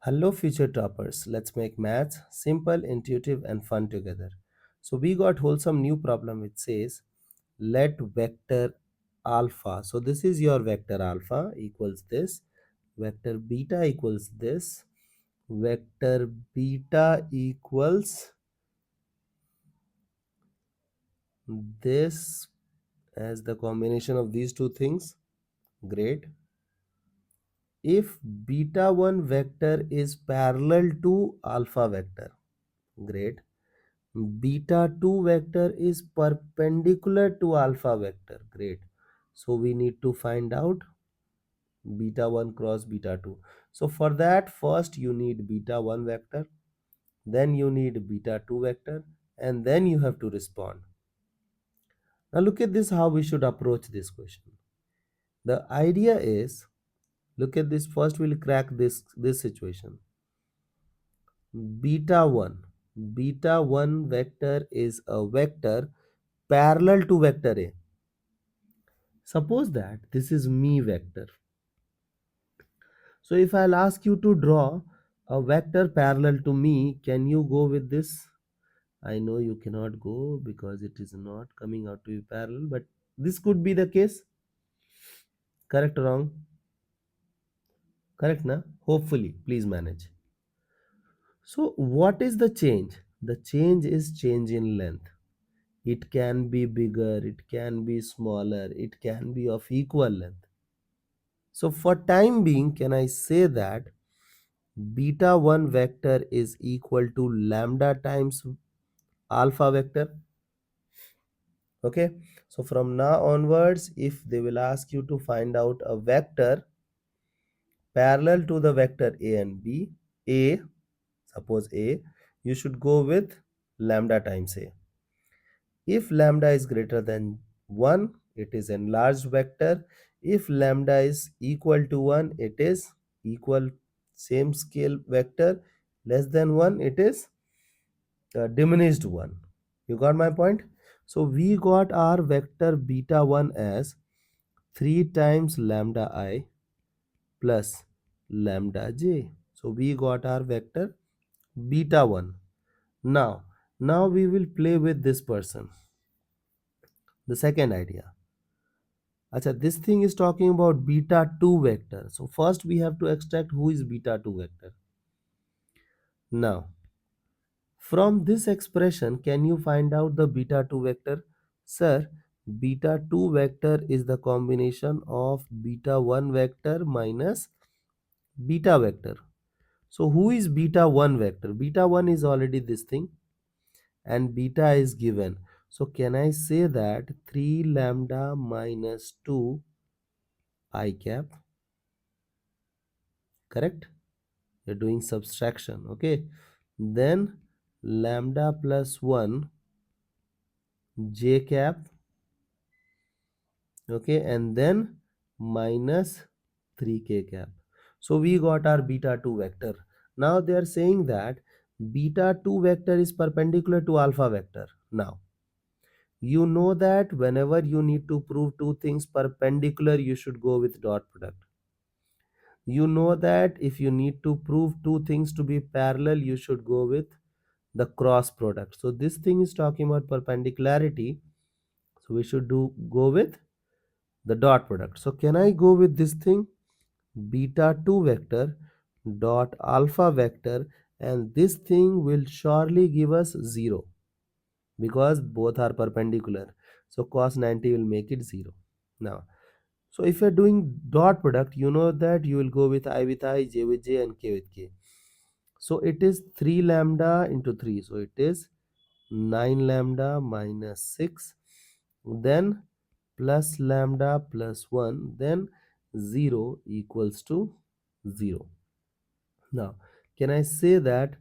Hello, future toppers. Let's make maths simple, intuitive, and fun together. So, we got wholesome new problem which says let vector alpha. So, this is your vector alpha equals this, vector beta equals this, vector beta equals this as the combination of these two things. Great. If beta 1 vector is parallel to alpha vector. Great. Beta 2 vector is perpendicular to alpha vector. Great. So we need to find out beta 1 cross beta 2. So for that, first you need beta 1 vector, then you need beta 2 vector, and then you have to respond. Now look at this, how we should approach this question. The idea is, look at this, first we'll crack this situation. Beta 1 vector is a vector parallel to vector A. Suppose that this is me vector. So if I'll ask you to draw a vector parallel to me, can you go with this? I know you cannot go because it is not coming out to be parallel, but this could be the case. Correct or wrong? Correct, na? Hopefully, please manage. So what is the change? The change is change in length. It can be bigger, it can be smaller, it can be of equal length. So for time being, can I say that beta 1 vector is equal to lambda times alpha vector? Okay, so from now onwards, if they will ask you to find out a vector parallel to the vector A and B, A, suppose A, you should go with lambda times A. If lambda is greater than 1, it is enlarged vector. If lambda is equal to 1, it is equal same scale vector. Less than 1, it is diminished one. You got my point? So we got our vector beta 1 as 3 times lambda I plus lambda j. So we got our vector beta 1. Now we will play with this person. The second idea. Acha, this thing is talking about beta 2 vector. So first we have to extract who is beta 2 vector. Now, from this expression, can you find out the beta 2 vector? Sir, beta 2 vector is the combination of beta 1 vector minus beta vector. So who is beta 1 vector? Beta 1 is already this thing and beta is given. So can I say that 3 lambda minus 2 I cap? Correct? You're doing subtraction. Okay. Then lambda plus 1 j cap, okay, and then minus 3k cap. So we got our beta 2 vector. Now they are saying that beta 2 vector is perpendicular to alpha vector. Now you know that whenever you need to prove two things perpendicular, you should go with dot product. You know that if you need to prove two things to be parallel, you should go with the cross product. So this thing is talking about perpendicularity, so we should go with the dot product. So can I go with this thing, beta 2 vector dot alpha vector, and this thing will surely give us 0 because both are perpendicular. So cos 90 will make it 0. Now, so if you're doing dot product, you know that you will go with I with I, j with j, and k with k. So it is 3 lambda into 3. So it is 9 lambda minus 6. Then plus lambda plus 1, then 0 equals to 0. Now, can I say that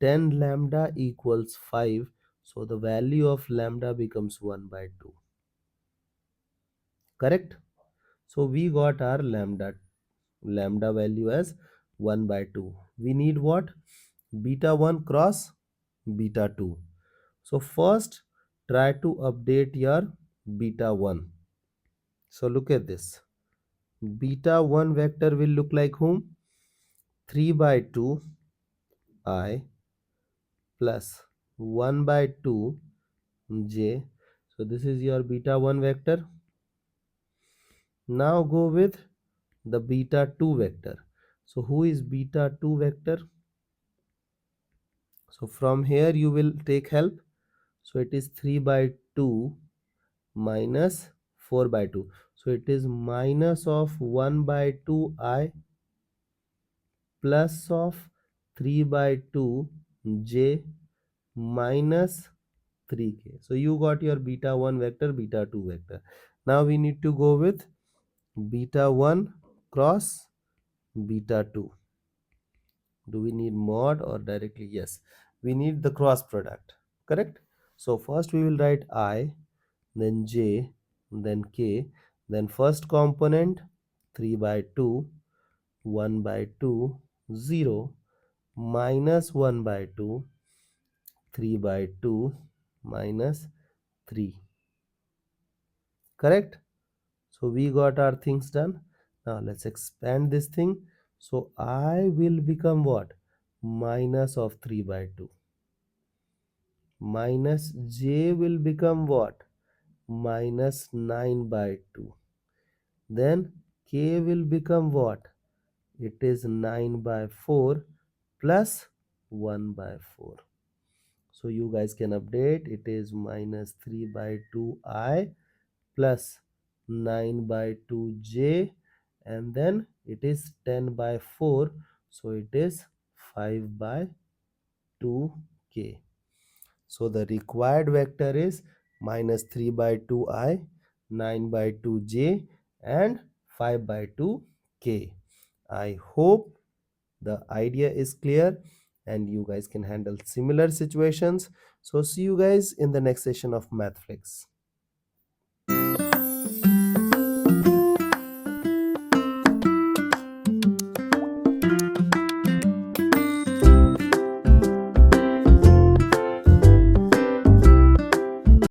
10 lambda equals 5? So the value of lambda becomes 1 by 2. Correct? So we got our lambda value as 1 by 2. We need what? Beta 1 cross beta 2. So first try to update your beta 1. So look at this. Beta 1 vector will look like whom? 3 by 2 I plus 1 by 2 j. So this is your beta 1 vector. Now go with the beta 2 vector. So who is beta 2 vector? So from here you will take help. So it is 3 by 2 minus 4 by 2. So it is minus of 1 by 2 I plus of 3 by 2 j minus 3k. So you got your beta 1 vector, beta 2 vector. Now we need to go with beta 1 cross beta 2. Do we need mod or directly? Yes, we need the cross product, correct? So first we will write I, then j, then k, then first component 3 by 2, 1 by 2, 0, minus 1 by 2, 3 by 2, minus 3, correct? So we got our things done. Now let's expand this thing. So I will become what? Minus of 3 by 2. Minus j will become what? Minus 9 by 2. Then k will become what? It is 9 by 4 plus 1 by 4. So you guys can update. It is minus 3 by 2i plus 9 by 2j, and then it is 10 by 4. So it is 5 by 2k. So the required vector is minus 3 by 2i, 9 by 2j, and 5 by 2k. I hope the idea is clear and you guys can handle similar situations. So see you guys in the next session of Mathflix.